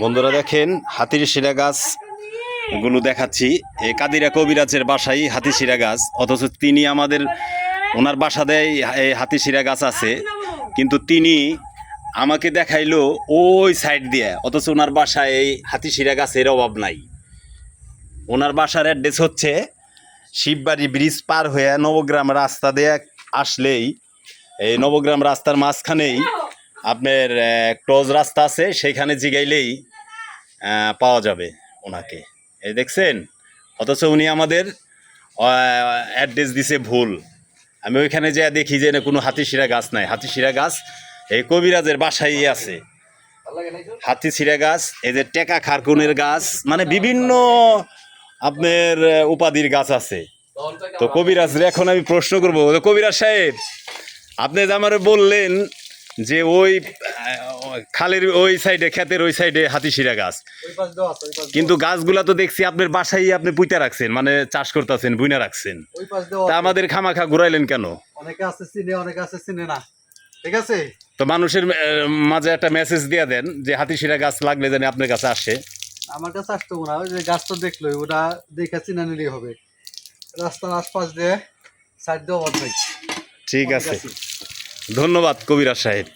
বন্ধুরা দেখেন হাতির শিরা গাছ গুলো দেখাচ্ছি। এই কাদিরা কবিরাজের বাসায় হাতি শিরা গাছ, অথচ তিনি আমাদের ওনার বাসা দেয় এই হাতি শিরা গাছ আছে, কিন্তু তিনি আমাকে দেখাইলো ওই সাইড দিয়ে, অথচ ওনার বাসায় এই হাতি শিরা গাছের অভাব নাই। ওনার বাসার অ্যাড্রেস হচ্ছে শিববাড়ি ব্রিজ পার হয়ে নবগ্রাম রাস্তা দিয়ে আসলেই, এই নবগ্রাম রাস্তার মাঝখানেই আপনার ক্লোজ রাস্তা আছে, সেইখানে জিগাইলেই পাওয়া যাবে ওনাকে। এই দেখছেন, অথচ উনি আমাদের অ্যাড্রেস দিছে ভুল। আমি ওইখানে যা দেখি যে কোনো হাতিশিরা গাছ নাই। হাতিশিরা গাছ এই কবিরাজের বাসায় আছে। হাতিশিরা গাছ, এই যে টেকা খারকুনের গাছ, মানে বিভিন্ন আপনার উপাধির গাছ আছে। তো কবিরাজ এখন আমি প্রশ্ন করবো, কবিরাজ সাহেব আপনি যে আমার বললেন যে ওই খালের ওই সাইডে, ক্ষেতের ওই সাইডে হাতিশিরা গাছ, কিন্তু গাছগুলা তো দেখছি আপনার বাসায় আপনি পুঁতে রাখছেন, মানে চাষ করতেছেন, বুইনা রাখছেন, তা আমাদের খামাখা ঘুরাইলেন কেন? অনেকে আছে চিনে, অনেকে আছে চিনে না, ঠিক আছে? তো মানুষের মাঝে একটা মেসেজ দিয়ে দেন যে হাতিশিরা গাছ লাগলে জানি আপনার কাছে আসে। আমার কাছে আসতো না, ওই যে গাছ তো দেখলো, ওটা দেখে চিনা নিলেই হবে। রাস্তার আশপাশ দিয়ে সাইড দেওয়া বন্ধ। ঠিক আছে, ধন্যবাদ কবিরাজ সাহেব।